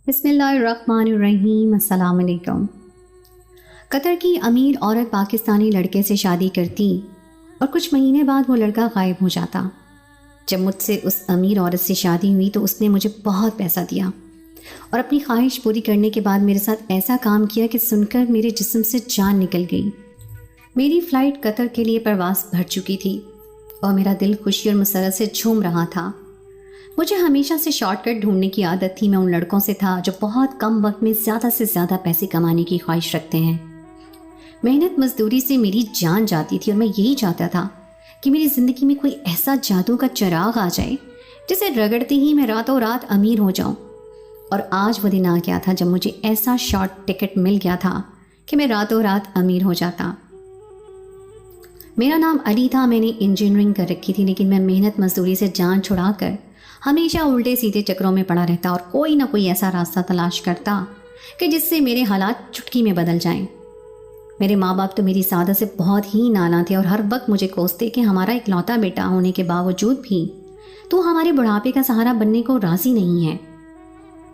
بسم اللہ الرحمن الرحیم۔ السلام علیکم۔ قطر کی امیر عورت پاکستانی لڑکے سے شادی کرتی اور کچھ مہینے بعد وہ لڑکا غائب ہو جاتا۔ جب مجھ سے اس امیر عورت سے شادی ہوئی تو اس نے مجھے بہت پیسہ دیا اور اپنی خواہش پوری کرنے کے بعد میرے ساتھ ایسا کام کیا کہ سن کر میرے جسم سے جان نکل گئی۔ میری فلائٹ قطر کے لیے پرواز بھر چکی تھی اور میرا دل خوشی اور مسرت سے جھوم رہا تھا۔ مجھے ہمیشہ سے شارٹ کٹ ڈھونڈنے کی عادت تھی۔ میں ان لڑکوں سے تھا جو بہت کم وقت میں زیادہ سے زیادہ پیسے کمانے کی خواہش رکھتے ہیں۔ محنت مزدوری سے میری جان جاتی تھی اور میں یہی چاہتا تھا کہ میری زندگی میں کوئی ایسا جادو کا چراغ آ جائے جسے رگڑتے ہی میں راتوں رات امیر ہو جاؤں۔ اور آج وہ دن آ گیا تھا جب مجھے ایسا شارٹ ٹکٹ مل گیا تھا کہ میں راتوں رات امیر ہو جاتا۔ میرا نام علی تھا، میں نے انجینئرنگ کر رکھی تھی، لیکن میں محنت مزدوری سے جان چھڑا کر ہمیشہ الٹے سیدھے چکروں میں پڑا رہتا اور کوئی نہ کوئی ایسا راستہ تلاش کرتا کہ جس سے میرے حالات چٹکی میں بدل جائیں۔ میرے ماں باپ تو میری سعادت سے بہت ہی نالاں تھے اور ہر وقت مجھے کوستے کہ ہمارا اکلوتا بیٹا ہونے کے باوجود بھی تو ہمارے بڑھاپے کا سہارا بننے کو راضی نہیں ہے۔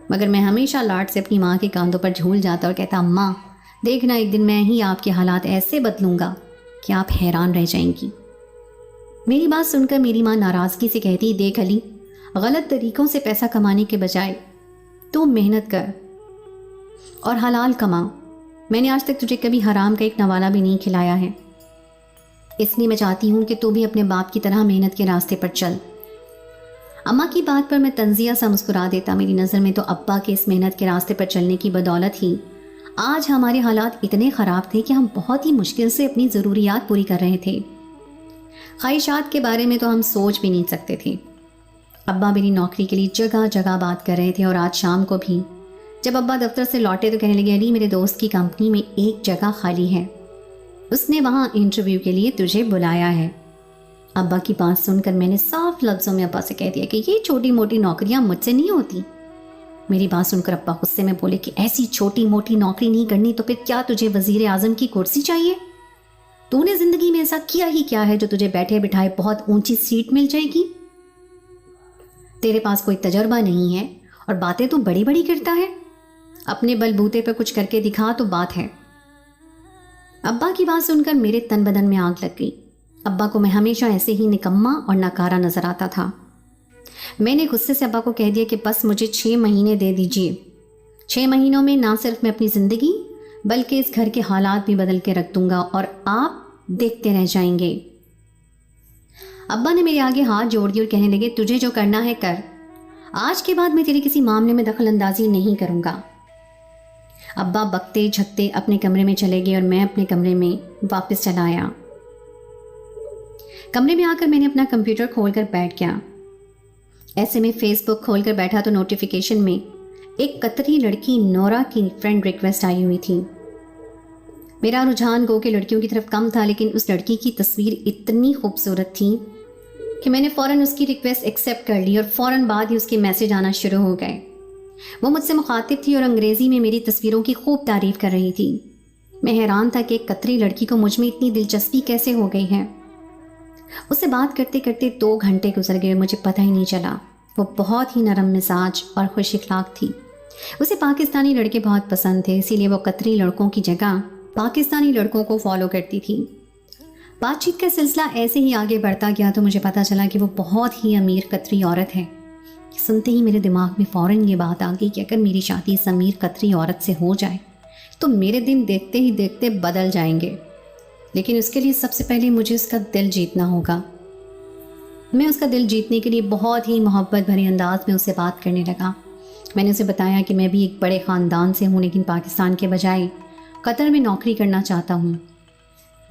مگر میں ہمیشہ لاڈ سے اپنی ماں کے کاندھوں پر جھول جاتا اور کہتا، ماں دیکھنا ایک دن میں ہی آپ کے حالات ایسے بدلوں گا کہ آپ حیران رہ جائیں گی۔ میری بات سن کر میری ماں ناراضگی سے کہتی، دیکھ علی، غلط طریقوں سے پیسہ کمانے کے بجائے تو محنت کر اور حلال کما۔ میں نے آج تک تجھے کبھی حرام کا ایک نوالا بھی نہیں کھلایا ہے، اس لیے میں چاہتی ہوں کہ تو بھی اپنے باپ کی طرح محنت کے راستے پر چل۔ اماں کی بات پر میں طنزیہ سا مسکرا دیتا۔ میری نظر میں تو ابا کے اس محنت کے راستے پر چلنے کی بدولت ہی آج ہمارے حالات اتنے خراب تھے کہ ہم بہت ہی مشکل سے اپنی ضروریات پوری کر رہے تھے۔ خواہشات کے بارے میں تو ہم سوچ بھی نہیں سکتے تھے۔ ابا میری نوکری کے لیے جگہ جگہ بات کر رہے تھے اور آج شام کو بھی جب ابا دفتر سے لوٹے تو کہنے لگے، علی میرے دوست کی کمپنی میں ایک جگہ خالی ہے، اس نے وہاں انٹرویو کے لیے تجھے بلایا ہے۔ ابا کی بات سن کر میں نے صاف لفظوں میں ابا سے کہہ دیا کہ یہ چھوٹی موٹی نوکریاں مجھ سے نہیں ہوتی۔ میری بات سن کر ابا غصے میں بولے کہ ایسی چھوٹی موٹی نوکری نہیں کرنی تو پھر کیا تجھے وزیر اعظم کی کرسی چاہیے؟ تو نے زندگی میں ایسا کیا ہی کیا ہے جو تجھے بیٹھے بٹھائے بہت اونچی سیٹ مل جائے گی؟ تیرے پاس کوئی تجربہ نہیں ہے اور باتیں تو بڑی بڑی کرتا ہے، اپنے بل بوتے پہ کچھ کر کے دکھا تو بات ہے۔ ابا کی بات سن کر میرے تن بدن میں آگ لگ گئی۔ ابا کو میں ہمیشہ ایسے ہی نکما اور ناکارہ نظر آتا تھا۔ میں نے غصے سے ابا کو کہہ دیا کہ بس مجھے 6 مہینے دے دیجیے۔ 6 مہینوں میں نہ صرف میں اپنی زندگی بلکہ اس گھر کے حالات بھی بدل کے رکھ دوں گا اور آپ دیکھتے رہ جائیں گے۔ ابا نے میرے آگے ہاتھ جوڑ دی اور کہنے لگے، تجھے جو کرنا ہے کر، آج کے بعد میں تیرے کسی معاملے میں دخل اندازی نہیں کروں گا۔ ابا بکتے جھکتے اپنے کمرے میں چلے گئے اور میں اپنے کمرے میں واپس چلا آیا۔ کمرے میں آ کر میں نے اپنا کمپیوٹر کھول کر بیٹھ گیا۔ ایسے میں فیس بک کھول کر بیٹھا تو نوٹیفیکیشن میں ایک قطری لڑکی نورا کی فرینڈ ریکویسٹ آئی ہوئی تھی۔ میرا رجحان گو کہ لڑکیوں کی طرف کم تھا، لیکن اس لڑکی کی تصویر اتنی خوبصورت تھی کہ میں نے فوراً اس کی ریکویسٹ ایکسیپٹ کر لی اور فوراً بعد ہی اس کے میسج آنا شروع ہو گئے۔ وہ مجھ سے مخاطب تھی اور انگریزی میں میری تصویروں کی خوب تعریف کر رہی تھی۔ میں حیران تھا کہ ایک قطری لڑکی کو مجھ میں اتنی دلچسپی کیسے ہو گئی ہے۔ اس سے بات کرتے کرتے 2 گھنٹے گزر گئے اور مجھے پتہ ہی نہیں چلا۔ وہ بہت ہی نرم مزاج اور خوش اخلاق تھی۔ اسے پاکستانی لڑکے بہت پسند تھے، اسی لیے وہ قطری لڑکوں کی جگہ پاکستانی لڑکوں کو فالو کرتی تھی۔ بات چیت کا سلسلہ ایسے ہی آگے بڑھتا گیا تو مجھے پتا چلا کہ وہ بہت ہی امیر قطری عورت ہے۔ سنتے ہی میرے دماغ میں فوراً یہ بات آ گئی کہ اگر میری شادی اس امیر قطری عورت سے ہو جائے تو میرے دن دیکھتے ہی دیکھتے بدل جائیں گے، لیکن اس کے لیے سب سے پہلے مجھے اس کا دل جیتنا ہوگا۔ میں اس کا دل جیتنے کے لیے بہت ہی محبت بھرے انداز میں اسے بات کرنے لگا۔ میں نے اسے بتایا کہ میں بھی ایک بڑے خاندان سے ہوں، لیکن پاکستان کے بجائے قطر میں نوکری کرنا چاہتا ہوں۔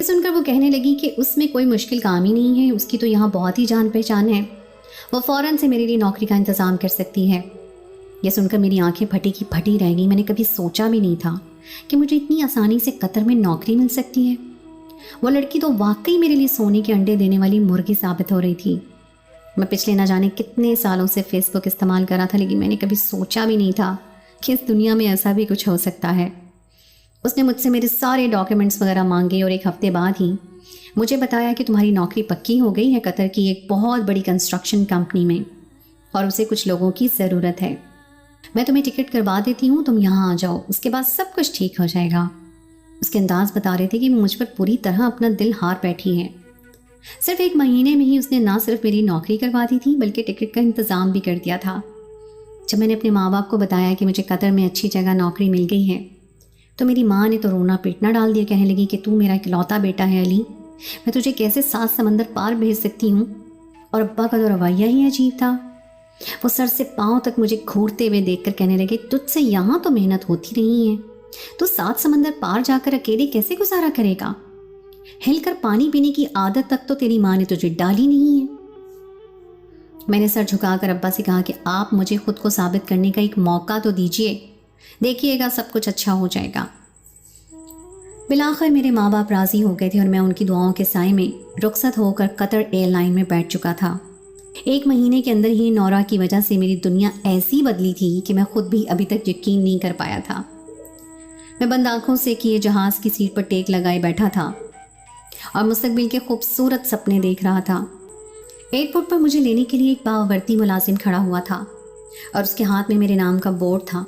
سن کر وہ کہنے لگی کہ اس میں کوئی مشکل کام ہی نہیں ہے، اس کی تو یہاں بہت ہی جان پہچان ہے، وہ فوراً سے میرے لیے نوکری کا انتظام کر سکتی ہے۔ یہ سن کر میری آنکھیں پھٹی کی پھٹی رہ گئی۔ میں نے کبھی سوچا بھی نہیں تھا کہ مجھے اتنی آسانی سے قطر میں نوکری مل سکتی ہے۔ وہ لڑکی تو واقعی میرے لیے سونے کے انڈے دینے والی مرغی ثابت ہو رہی تھی۔ میں پچھلے نہ جانے کتنے سالوں سے فیس بک استعمال کر رہا تھا، لیکن میں نے کبھی سوچا بھی نہیں تھا کہ اس دنیا میں ایسا بھی کچھ ہو سکتا ہے۔ اس نے مجھ سے میرے سارے ڈاکیومنٹس وغیرہ مانگے اور 1 ہفتے بعد ہی مجھے بتایا کہ تمہاری نوکری پکی ہو گئی ہے قطر کی ایک بہت بڑی کنسٹرکشن کمپنی میں اور اسے کچھ لوگوں کی ضرورت ہے۔ मैं तुम्हें टिकट करवा देती हूँ, तुम यहाँ आ जाओ, उसके बाद सब कुछ ठीक हो जाएगा। उसके अंदाज बता रहे थे कि वो मुझ पर पूरी तरह अपना दिल हार बैठी है। सिर्फ 1 महीने में ही उसने ना सिर्फ मेरी नौकरी करवा दी थी बल्कि टिकट का इंतज़ाम भी कर दिया था। जब मैंने अपने माँ बाप को बताया कि मुझे कतर में अच्छी जगह नौकरी मिल गई है तो मेरी माँ ने तो रोना पीटना डाल दिया। कहने लगी कि तू मेरा इकलौता बेटा है अली, मैं तुझे कैसे 7 समंदर पार भेज सकती हूँ। और अब्बा का तो रवैया ही अजीब था। वो सर से पाँव तक मुझे घूरते हुए देखकर कहने लगे, तुझसे यहाँ तो मेहनत होती नहीं है, तो 7 समंदर पार जाकर अकेले कैसे गुजारा करेगा। हिलकर पानी पीने की आदत तक तो तेरी माँ ने तुझे डाली नहीं है। मैंने सर झुकाकर अब्बा से कहा कि आप मुझे खुद को साबित करने का एक मौका तो दीजिए, देखिएगा सब कुछ अच्छा हो जाएगा। बिलाखिर मेरे माँ बाप राजी हो गए थे और मैं उनकी दुआओं के साए में रुखसत होकर कतर एयरलाइन में बैठ चुका था। 1 महीने के अंदर ही नौरा की वजह से मेरी दुनिया ऐसी बदली थी कि मैं खुद भी अभी तक यकीन नहीं कर पाया था। मैं बंद आंखों से किए जहाज़ की सीट पर टेक लगाए बैठा था और मुस्तकबिल के खूबसूरत सपने देख रहा था। एयरपोर्ट पर मुझे लेने के लिए एक बावर्ती मुलाजिम खड़ा हुआ था और उसके हाथ में मेरे नाम का बोर्ड था।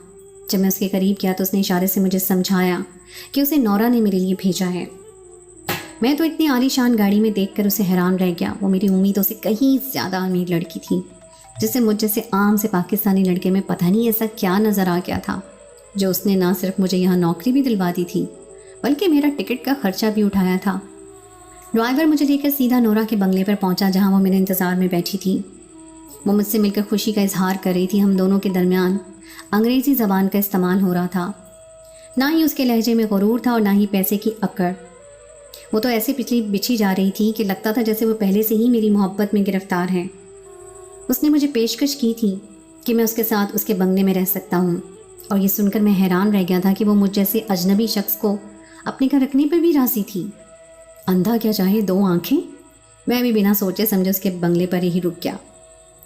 जब मैं उसके करीब गया तो उसने इशारे से मुझे समझाया कि उसे नौरा ने मेरे लिए भेजा है। मैं तो इतनी आलीशान गाड़ी में देखकर उसे हैरान रह गया। वो मेरी उम्मीदों से कहीं ज़्यादा अमीर लड़की थी, जिससे मुझ जैसे आम से पाकिस्तानी लड़के में पता नहीं ऐसा क्या नज़र आ गया था जो उसने ना सिर्फ मुझे यहाँ नौकरी भी दिलवा दी थी बल्कि मेरा टिकट का खर्चा भी उठाया था। ड्राइवर मुझे लेकर सीधा नौरा के बंगले पर पहुँचा जहाँ वो मेरे इंतज़ार में बैठी थी। वो मुझसे मिलकर खुशी का इजहार कर रही थी। हम दोनों के दरमियान अंग्रेज़ी ज़बान का इस्तेमाल हो रहा था। ना ही उसके लहजे में गुरूर था और ना ही पैसे की अकड़। वो तो ऐसे पिछली बिछी जा रही थी कि लगता था जैसे वो पहले से ही मेरी मोहब्बत में गिरफ्तार है। उसने मुझे पेशकश की थी कि मैं उसके साथ उसके बंगले में रह सकता हूँ और ये सुनकर मैं हैरान रह गया था कि वो मुझ जैसे अजनबी शख्स को अपने घर रखने पर भी राज़ी थी। अंधा क्या चाहे 2 आँखें। मैं भी बिना सोचे समझे उसके बंगले पर ही रुक गया।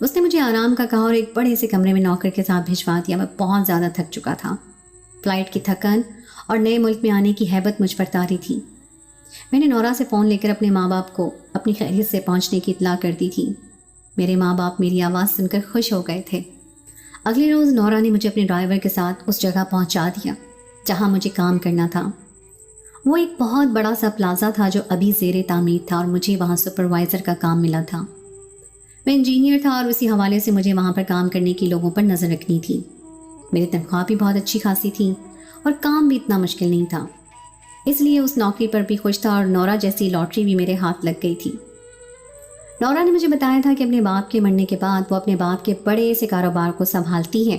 उसने मुझे आराम का कहा और एक बड़े से कमरे में नौकर के साथ भिजवा दिया। मैं बहुत ज़्यादा थक चुका था। फ़्लाइट की थकन और नए मुल्क में आने की हैबत मुझ पर तारी थी। मैंने नौरा से फ़ोन लेकर अपने माँ बाप को अपनी खैरियत से पहुँचने की इत्तला कर दी थी। मेरे माँ बाप मेरी आवाज़ सुनकर खुश हो गए थे। अगले रोज़ नौरा ने मुझे अपने ड्राइवर के साथ उस जगह पहुँचा दिया जहाँ मुझे काम करना था। वो एक बहुत बड़ा सा प्लाज़ा था जो अभी ज़ेरे तामीर था और मुझे वहाँ सुपरवाइज़र का काम मिला था। मैं इंजीनियर था और उसी हवाले से मुझे वहाँ पर काम करने की लोगों पर नज़र रखनी थी। मेरी तनख्वाह भी बहुत अच्छी खासी थी और काम भी इतना मुश्किल नहीं था, इसलिए उस नौकरी पर भी खुश था और नौरा जैसी लॉटरी भी मेरे हाथ लग गई थी। नौरा ने मुझे बताया था कि अपने बाप के मरने के बाद वो अपने बाप के बड़े से कारोबार को संभालती है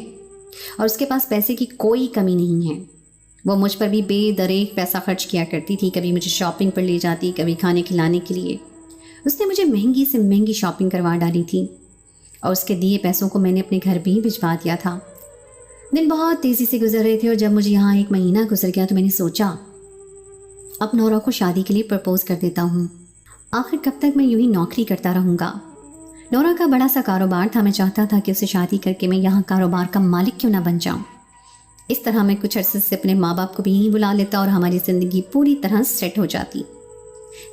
और उसके पास पैसे की कोई कमी नहीं है। वो मुझ पर भी बेदरेक पैसा खर्च किया करती थी। कभी मुझे शॉपिंग पर ले जाती, कभी खाने खिलाने के लिए। उसने मुझे महंगी से महंगी शॉपिंग करवा डाली थी और उसके दिए पैसों को मैंने अपने घर भी भिजवा दिया था। दिन बहुत तेज़ी से गुजर रहे थे और जब मुझे यहाँ 1 महीना गुजर गया तो मैंने सोचा अब नौरा को शादी के लिए प्रपोज़ कर देता हूँ। आखिर कब तक मैं यूं ही नौकरी करता रहूँगा। नौरा का बड़ा सा कारोबार था। मैं चाहता था कि उसे शादी करके मैं यहाँ कारोबार का मालिक क्यों ना बन जाऊँ। इस तरह मैं कुछ अरसे से अपने माँ बाप को भी यहीं बुला लेता और हमारी ज़िंदगी पूरी तरह सेट हो जाती।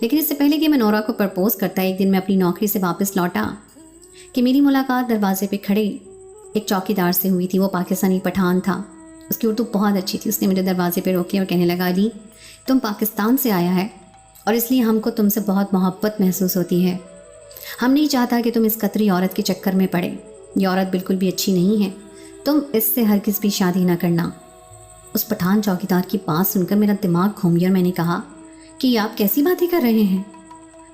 लेकिन इससे पहले कि मैं नौरा को प्रपोज़ करता, एक दिन मैं अपनी नौकरी से वापस लौटा कि मेरी मुलाकात दरवाजे पे खड़े एक चौकीदार से हुई थी। वो पाकिस्तानी पठान था। उसकी उर्दू बहुत अच्छी थी। उसने मुझे दरवाजे पे रोके और कहने लगा, अली तुम पाकिस्तान से आया है और इसलिए हमको तुमसे बहुत मोहब्बत महसूस होती है। हम नहीं चाहता कि तुम इस कतरी औरत के चक्कर में पड़े। ये औरत बिल्कुल भी अच्छी नहीं है, तुम इससे हरगिज़ भी शादी ना करना। उस पठान चौकीदार की बात सुनकर मेरा दिमाग घूम गया और मैंने कहा कि आप कैसी बातें कर रहे हैं।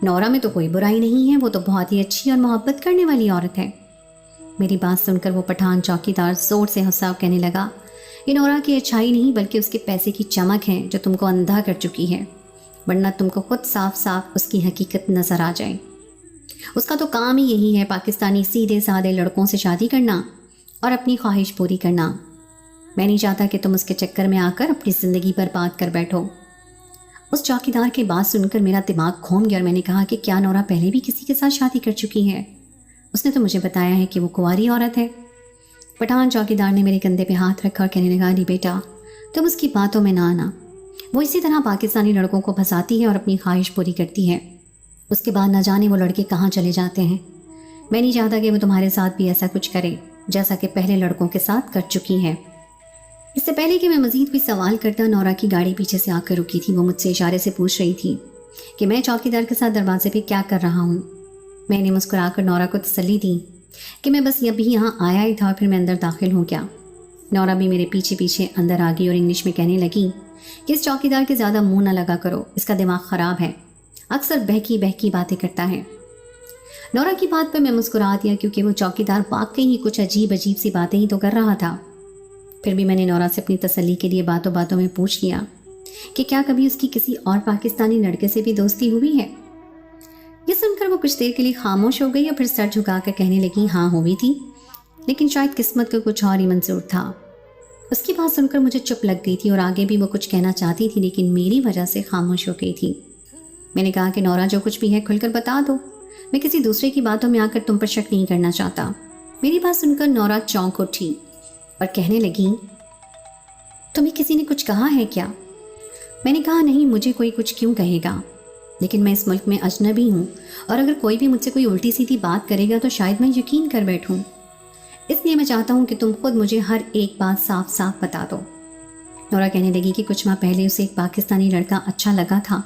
नौरा में तो कोई बुराई नहीं है, वो तो बहुत ही अच्छी और मोहब्बत करने वाली औरत है। मेरी बात सुनकर वो पठान चौकीदार ज़ोर से हंसा और कहने लगा, ये नौरा की अच्छाई नहीं बल्कि उसके पैसे की चमक है जो तुमको अंधा कर चुकी है, वरना तुमको खुद साफ साफ उसकी हकीकत नज़र आ जाए। उसका तो काम ही यही है, पाकिस्तानी सीधे साधे लड़कों से शादी करना और अपनी ख्वाहिश पूरी करना। मैं नहीं चाहता कि तुम उसके चक्कर में आकर अपनी ज़िंदगी बर्बाद कर बैठो। उस चौकीदार की बात सुनकर मेरा दिमाग घूम गया और मैंने कहा कि क्या नौरा पहले भी किसी के साथ शादी कर चुकी है? उसने तो मुझे बताया है कि वो कुंवारी औरत है। पठान चौकीदार ने मेरे कंधे पे हाथ रखा और कहने लगा, अरे बेटा तुम उसकी बातों में ना आना। वो इसी तरह पाकिस्तानी लड़कों को फंसाती है और अपनी ख्वाहिश पूरी करती है। उसके बाद न जाने वो लड़के कहाँ चले जाते हैं। मैं नहीं चाहता कि वो तुम्हारे साथ भी ऐसा कुछ करे। जैसा कि पहले लड़कों के साथ कर चुकी है। इससे पहले कि मैं मज़ीद कोई सवाल करता, नौरा की गाड़ी पीछे से आकर रुकी थी। वो मुझसे इशारे से पूछ रही थी कि मैं चौकीदार के साथ दरवाजे पे क्या कर रहा हूँ। मैंने मुस्कुराकर नौरा को तसल्ली दी कि मैं बस अभी यहाँ आया ही था और फिर मैं अंदर दाखिल हो गया। नौरा भी मेरे पीछे पीछे अंदर आ गई और इंग्लिश में कहने लगी कि इस चौकीदार के ज़्यादा मुंह ना लगा करो, इसका दिमाग ख़राब है, अक्सर बहकी बहकी बातें करता है। नौरा की बात पर मैं मुस्कुरा दिया क्योंकि वो चौकीदार वाकई ही कुछ अजीब अजीब सी बातें ही तो कर रहा था। फिर भी मैंने नौरा से अपनी तसल्ली के लिए बातों बातों में पूछ लिया कि क्या कभी उसकी किसी और पाकिस्तानी लड़के से भी दोस्ती हुई है। ये सुनकर वो कुछ देर के लिए खामोश हो गई और फिर सर झुकाकर कहने लगी हाँ हुई थी, लेकिन शायद किस्मत का कुछ और ही मंजूर था। उसकी बात सुनकर मुझे चुप लग गई थी और आगे भी वो कुछ कहना चाहती थी लेकिन मेरी वजह से खामोश हो गई थी। मैंने कहा कि नौरा जो कुछ भी है खुलकर बता दो, मैं किसी दूसरे की बातों में आकर तुम पर शक नहीं करना चाहता। मेरी बात सुनकर नौरा चौंक उठी और कहने लगी तुम्हें किसी ने कुछ कहा है क्या? मैंने कहा नहीं, मुझे कोई कुछ क्यों कहेगा, लेकिन मैं इस मुल्क में अजनबी हूँ और अगर कोई भी मुझसे कोई उल्टी सीधी बात करेगा तो शायद मैं यकीन कर बैठूँ, इसलिए मैं चाहता हूँ कि तुम खुद मुझे हर एक बात साफ साफ बता दो। नौरा कहने लगी कि कुछ माह पहले उसे एक पाकिस्तानी लड़का अच्छा लगा था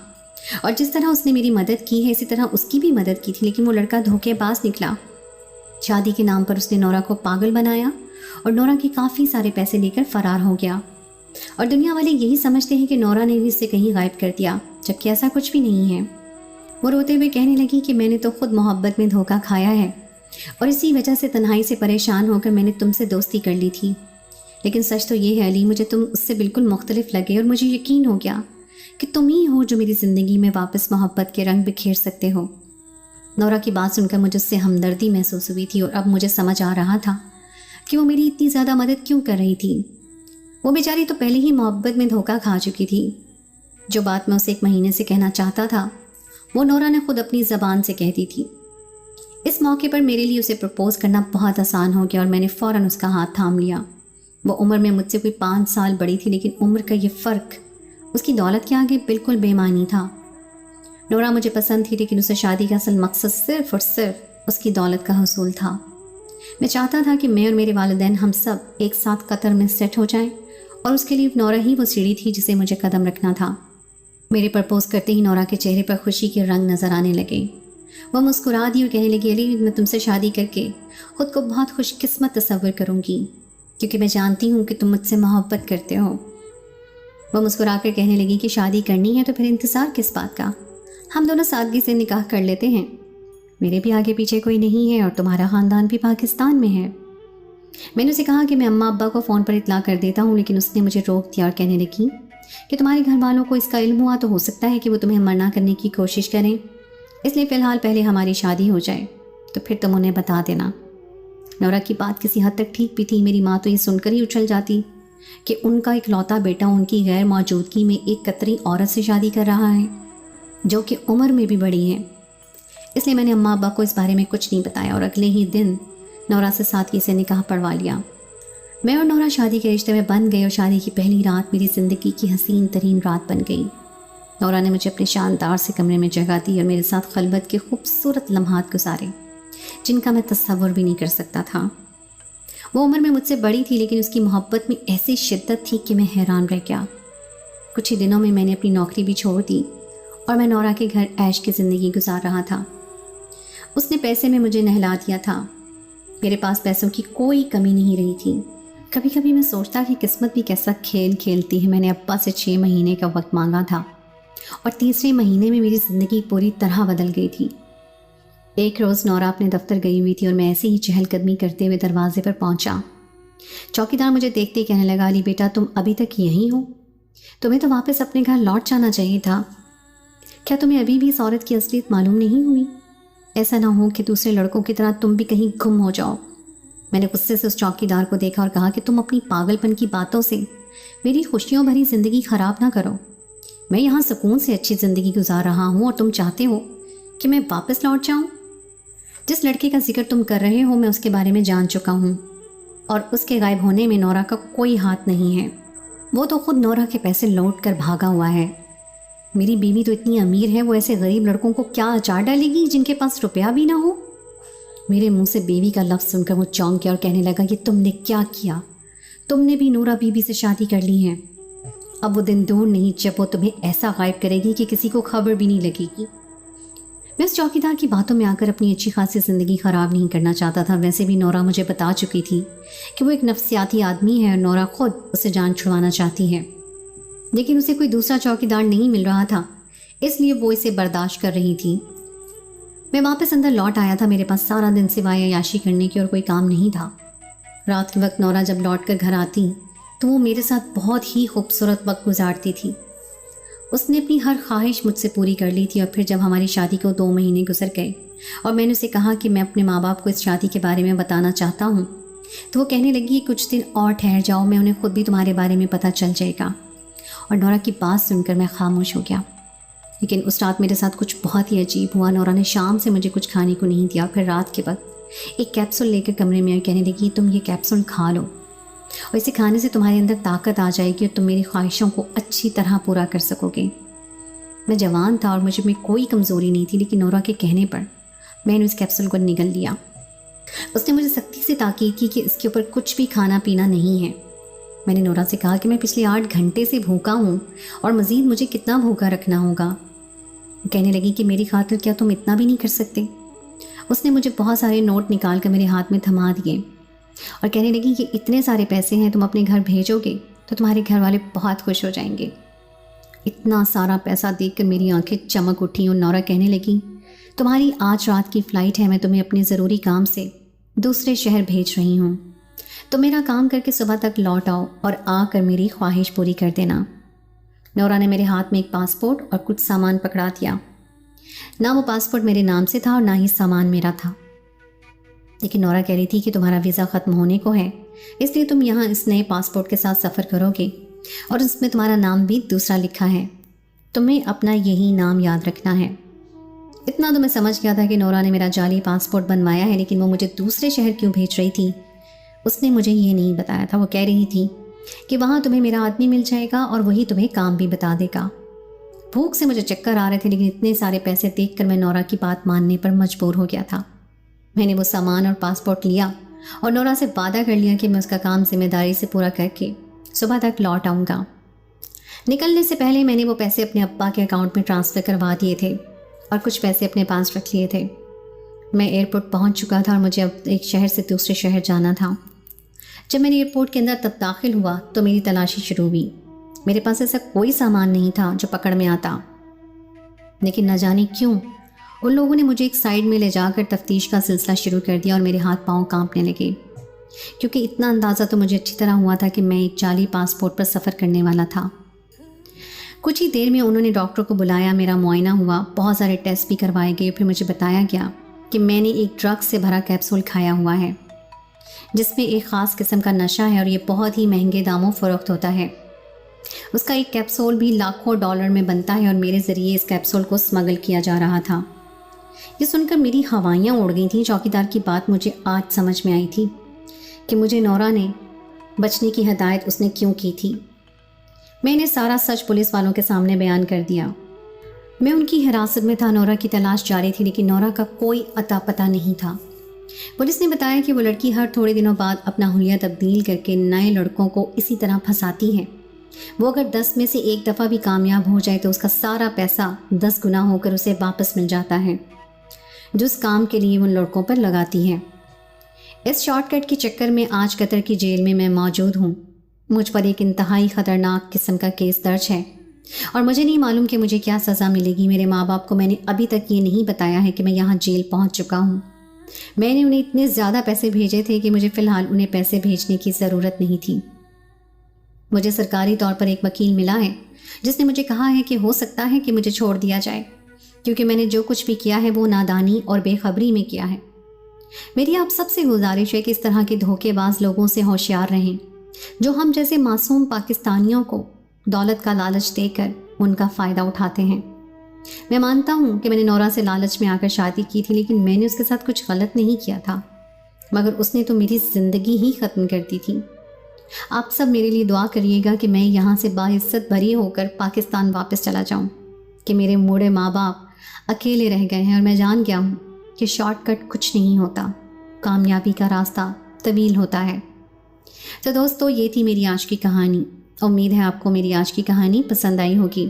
और जिस तरह उसने मेरी मदद की है इसी तरह उसकी भी मदद की थी, लेकिन वो लड़का धोखेबाज निकला। शादी के नाम पर उसने नौरा को पागल बनाया और नौरा के काफ़ी सारे पैसे लेकर फरार हो गया और दुनिया वाले यही समझते हैं कि नौरा ने भी इससे कहीं गायब कर दिया, जबकि ऐसा कुछ भी नहीं है। वो रोते हुए कहने लगी कि मैंने तो खुद मोहब्बत में धोखा खाया है और इसी वजह से तन्हाई से परेशान होकर मैंने तुमसे दोस्ती कर ली थी, लेकिन सच तो ये है अली, मुझे तुम उससे बिल्कुल मुख्तलिफ लगे और मुझे यकीन हो गया कि तुम ही हो जो मेरी ज़िंदगी में वापस मोहब्बत के रंग बिखेर सकते हो। नौरा की बात सुनकर मुझे उससे हमदर्दी महसूस हुई थी और अब मुझे समझ आ रहा था कि वो मेरी इतनी ज़्यादा मदद क्यों कर रही थी। वो बेचारी तो पहले ही मोहब्बत में धोखा खा चुकी थी। जो बात मैं उसे 1 महीने से कहना चाहता था वो नौरा ने खुद अपनी ज़बान से कह दी थी। इस मौके पर मेरे लिए उसे प्रपोज़ करना बहुत आसान हो गया और मैंने फ़ौरन उसका हाथ थाम लिया। वो उम्र में मुझसे कोई 5 साल बड़ी थी, लेकिन उम्र का ये फ़र्क उसकी दौलत के आगे बिल्कुल बेमानी था। नौरा मुझे पसंद थी, लेकिन उसे शादी का असल मकसद सिर्फ़ और सिर्फ उसकी दौलत का हसूल था। मैं चाहता था कि मैं और मेरे वालिदैन हम सब एक साथ कतर में सेट हो जाएं और उसके लिए नौरा ही वो सीढ़ी थी जिसे मुझे कदम रखना था। मेरे प्रपोज़ करते ही नौरा के चेहरे पर खुशी के रंग नज़र आने लगे। वह मुस्कुरा दी और कहने लगी अली, मैं तुमसे शादी करके ख़ुद को बहुत खुशकिस्मत तस्वर करूँगी क्योंकि मैं जानती हूँ कि तुम मुझसे मोहब्बत करते हो। वह मुस्कुरा कर कहने लगी कि शादी करनी है तो फिर इंतज़ार किस बात का, हम दोनों सादगी से निकाह कर लेते हैं। मेरे भी आगे पीछे कोई नहीं है और तुम्हारा ख़ानदान भी पाकिस्तान में है। मैंने उसे कहा कि मैं अम्मा अब्बा को फ़ोन पर इतला कर देता हूँ, लेकिन उसने मुझे रोक दिया और कहने लगी कि तुम्हारे घर वालों को इसका इल्म हुआ तो हो सकता है कि वो तुम्हें मना करने की कोशिश करें, इसलिए फ़िलहाल पहले हमारी शादी हो जाए तो फिर तुम उन्हें बता देना। नौरा की बात किसी हद तक ठीक भी थी। मेरी माँ तो ये सुनकर ही उछल जाती कि उनका इकलौता बेटा उनकी गैर मौजूदगी में एक कतरी औरत से शादी कर रहा है जो कि उम्र में भी बड़ी है। इसलिए मैंने अम्मा अब्बा को इस बारे में कुछ नहीं बताया और अगले ही दिन नौरा से सादगी से निकाह पढ़वा लिया। मैं और नौरा शादी के रिश्ते में बन गए और शादी की पहली रात मेरी ज़िंदगी की हसीन तरीन रात बन गई। नौरा ने मुझे अपने शानदार से कमरे में जगह दी और मेरे साथ खलबत के खूबसूरत लम्हात गुजारे जिनका मैं तस्वुर भी नहीं कर सकता था। वो उम्र में मुझसे बड़ी थी, लेकिन उसकी मोहब्बत में ऐसी शिद्दत थी कि मैं हैरान रह गया। कुछ ही दिनों में मैंने अपनी नौकरी भी छोड़ दी और मैं नौरा के घर ऐश की ज़िंदगी गुजार रहा था। उसने पैसे में मुझे नहला दिया था। मेरे पास पैसों की कोई कमी नहीं रही थी। कभी कभी मैं सोचता कि किस्मत भी कैसा खेल खेलती है। मैंने अब्बा से 6 महीने का वक्त मांगा था और तीसरे महीने में मेरी ज़िंदगी पूरी तरह बदल गई थी। एक रोज़ नौरा अपने दफ्तर गई हुई थी और मैं ऐसे ही चहलकदमी करते हुए दरवाजे पर पहुंचा। चौकीदार मुझे देखते ही कहने लगा, अली बेटा तुम अभी तक यहीं हो? तुम्हें तो वापस अपने घर लौट जाना चाहिए था। क्या तुम्हें अभी भी इस औरत की असलियत मालूम नहीं हुई? ऐसा ना हो कि दूसरे लड़कों की तरह तुम भी कहीं गुम हो जाओ। मैंने गुस्से से उस चौकीदार को देखा और कहा कि तुम अपनी पागलपन की बातों से मेरी खुशियों भरी ज़िंदगी ख़राब ना करो। मैं यहाँ सुकून से अच्छी ज़िंदगी गुजार रहा हूँ और तुम चाहते हो कि मैं वापस लौट जाऊँ? जिस लड़के का जिक्र तुम कर रहे हो मैं उसके बारे में जान चुका हूँ और उसके गायब होने में नौरा का कोई हाथ नहीं है। वो तो खुद नौरा के पैसे लौट कर भागा हुआ है। मेरी बीवी तो इतनी अमीर है, वो ऐसे गरीब लड़कों को क्या अचार डालेगी जिनके पास रुपया भी ना हो। मेरे मुंह से बीवी का लफ्ज़ सुनकर वो चौंक गया और कहने लगा, ये तुमने क्या किया? तुमने भी नूरा बीबी से शादी कर ली है। अब वो दिन दूर नहीं जब वो तुम्हें ऐसा गायब करेगी कि किसी को खबर भी नहीं लगेगी। मैं उस चौकीदार की बातों में आकर अपनी अच्छी खासी ज़िंदगी ख़राब नहीं करना चाहता था। वैसे भी नोरा मुझे बता चुकी थी कि वो एक नफ्सियाती आदमी है और नोरा खुद उसे जान छुड़वाना चाहती है, लेकिन उसे कोई दूसरा चौकीदार नहीं मिल रहा था, इसलिए वो इसे बर्दाश्त कर रही थी। मैं वापस अंदर लौट आया था। मेरे पास सारा दिन सिवाय अय्याशी करने की और कोई काम नहीं था। रात के वक्त नोरा जब लौट कर घर आती तो वो मेरे साथ बहुत ही खूबसूरत वक्त गुजारती थी। उसने अपनी हर ख्वाहिश मुझसे पूरी कर ली थी। और फिर जब हमारी शादी को 2 महीने गुजर गए और मैंने उसे कहा कि मैं अपने माँ बाप को इस शादी के बारे में बताना चाहता हूँ, तो वो कहने लगी, कुछ दिन और ठहर जाओ, मैं उन्हें खुद भी तुम्हारे बारे में पता चल जाएगा। और नोरा की बात सुनकर मैं खामोश हो गया। लेकिन उस रात मेरे साथ कुछ बहुत ही अजीब हुआ। नोरा ने शाम से मुझे कुछ खाने को नहीं दिया। फिर रात के वक्त एक कैप्सूल लेकर कमरे में आई, कहने लगी, तुम ये कैप्सूल खा लो और इसे खाने से तुम्हारे अंदर ताकत आ जाएगी और तुम मेरी ख्वाहिशों को अच्छी तरह पूरा कर सकोगे। मैं जवान था और मुझ में कोई कमज़ोरी नहीं थी, लेकिन नोरा के कहने पर मैंने उस कैप्सूल को निगल लिया। उसने मुझे सख्ती से ताकीद की कि इसके ऊपर कुछ भी खाना पीना नहीं है। मैंने नोरा से कहा कि मैं पिछले 8 घंटे से भूखा हूँ और मज़ीद मुझे कितना भूखा रखना होगा। वो कहने लगी कि मेरी खातिर क्या तुम इतना भी नहीं कर सकते? उसने मुझे बहुत सारे नोट निकाल कर मेरे हाथ में थमा दिए और कहने लगी कि इतने सारे पैसे हैं, तुम अपने घर भेजोगे तो तुम्हारे घर वाले बहुत खुश हो जाएंगे। इतना सारा पैसा देखकर मेरी आंखें चमक उठी और नोरा कहने लगी, तुम्हारी आज रात की फ़्लाइट है, मैं तुम्हें अपने ज़रूरी काम से दूसरे शहर भेज रही हूँ, तो मेरा काम करके सुबह तक लौट आओ और आकर मेरी ख्वाहिश पूरी कर देना। नोरा ने मेरे हाथ में एक पासपोर्ट और कुछ सामान पकड़ा दिया। ना वो पासपोर्ट मेरे नाम से था और ना ही सामान मेरा था, लेकिन नोरा कह रही थी कि तुम्हारा वीज़ा ख़त्म होने को है, इसलिए तुम यहाँ इस नए पासपोर्ट के साथ सफ़र करोगे और उसमें तुम्हारा नाम भी दूसरा लिखा है। तुम्हें अपना यही नाम याद रखना है। इतना तो मैं समझ गया था कि नोरा ने मेरा जाली पासपोर्ट बनवाया है, लेकिन वो मुझे दूसरे शहर क्यों भेज रही थी उसने मुझे ये नहीं बताया था। वो कह रही थी कि वहाँ तुम्हें मेरा आदमी मिल जाएगा और वही तुम्हें काम भी बता देगा। भूख से मुझे चक्कर आ रहे थे, लेकिन इतने सारे पैसे देखकर मैं नोरा की बात मानने पर मजबूर हो गया था। मैंने वो सामान और पासपोर्ट लिया और नोरा से वादा कर लिया कि मैं उसका काम जिम्मेदारी से पूरा करके सुबह तक लौट आऊँगा। निकलने से पहले मैंने वो पैसे अपने अब्बा के अकाउंट में ट्रांसफ़र करवा दिए थे और कुछ पैसे अपने पास रख लिए थे। मैं एयरपोर्ट पहुंच चुका था और मुझे अब एक शहर से दूसरे शहर जाना था। जब मैंने एयरपोर्ट के अंदर तब दाखिल हुआ तो मेरी तलाशी शुरू हुई। मेरे पास ऐसा कोई सामान नहीं था जो पकड़ में आता, लेकिन न जाने क्यों उन लोगों ने मुझे एक साइड में ले जाकर तफ्तीश का सिलसिला शुरू कर दिया और मेरे हाथ पांव कांपने लगे, क्योंकि इतना अंदाज़ा तो मुझे अच्छी तरह हुआ था कि मैं एक जाली पासपोर्ट पर सफ़र करने वाला था। कुछ ही देर में उन्होंने डॉक्टर को बुलाया, मेरा मुआयना हुआ, बहुत सारे टेस्ट भी करवाए गए। फिर मुझे बताया गया कि मैंने एक ड्रग से भरा कैप्सूल खाया हुआ है जिसमें एक ख़ास किस्म का नशा है और ये बहुत ही महंगे दामों फ़रोख्त होता है। उसका एक कैप्सूल भी लाखों डॉलर में बनता है और मेरे ज़रिए इस कैप्सूल को स्मगल किया जा रहा था। ये सुनकर मेरी हवाइयाँ उड़ गई थी। चौकीदार की बात मुझे आज समझ में आई थी कि मुझे नोरा ने बचने की हिदायत उसने क्यों की थी। मैंने सारा सच पुलिस वालों के सामने बयान कर दिया। मैं उनकी हिरासत में था, नोरा की तलाश जारी थी, लेकिन नोरा का कोई अता पता नहीं था। पुलिस ने बताया कि वो लड़की हर थोड़े दिनों बाद अपना हुलिया तब्दील करके नए लड़कों को इसी तरह फंसाती है। वो अगर 10 में से एक दफ़ा भी कामयाब हो जाए तो उसका सारा पैसा 10 गुना होकर उसे वापस मिल जाता है जो उस काम के लिए उन लड़कों पर लगाती है। इस शॉर्टकट के चक्कर में आज कतर की जेल में मैं मौजूद हूँ। मुझ पर एक इंतहाई ख़तरनाक किस्म का केस दर्ज है और मुझे नहीं मालूम कि मुझे क्या सज़ा मिलेगी। मेरे माँ बाप को मैंने अभी तक ये नहीं बताया है कि मैं यहाँ जेल पहुँच चुका हूँ। मैंने उन्हें इतने ज़्यादा पैसे भेजे थे कि मुझे फ़िलहाल उन्हें पैसे भेजने की ज़रूरत नहीं थी। मुझे सरकारी तौर पर एक वकील मिला है जिसने मुझे कहा है कि हो सकता है कि मुझे छोड़ दिया जाए, क्योंकि मैंने जो कुछ भी किया है वो नादानी और बेखबरी में किया है। मेरी आप सबसे गुजारिश है कि इस तरह के धोखेबाज लोगों से होशियार रहें जो हम जैसे मासूम पाकिस्तानियों को दौलत का लालच देकर उनका फ़ायदा उठाते हैं। मैं मानता हूँ कि मैंने नोरा से लालच में आकर शादी की थी, लेकिन मैंने उसके साथ कुछ गलत नहीं किया था, मगर उसने तो मेरी ज़िंदगी ही ख़त्म कर दी थी। आप सब मेरे लिए दुआ करिएगा कि मैं यहाँ से बाइज्जत भरी होकर पाकिस्तान वापस चला जाऊँ, कि मेरे बूढ़े माँ बाप अकेले रह गए हैं और मैं जान गया हूँ कि शॉर्टकट कुछ नहीं होता। کامیابی کا راستہ طویل ہوتا ہے۔ تو دوستو، یہ تھی میری آج کی کہانی۔ امید ہے آپ کو میری آج کی کہانی پسند آئی ہوگی۔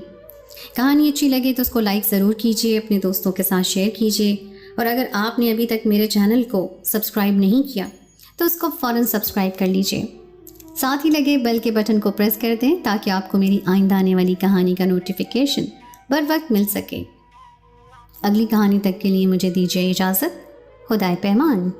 کہانی اچھی لگے تو اس کو لائک ضرور کیجیے، اپنے دوستوں کے ساتھ شیئر کیجیے، اور اگر آپ نے ابھی تک میرے چینل کو سبسکرائب نہیں کیا تو اس کو فوراً سبسکرائب کر لیجیے، ساتھ ہی لگے بیل کے بٹن کو پریس کر دیں تاکہ آپ کو میری آئندہ آنے والی کہانی کا نوٹیفیکیشن بر وقت مل سکے۔ اگلی کہانی تک کے لیے مجھے دیجیے اجازت۔ خدائے پیمان۔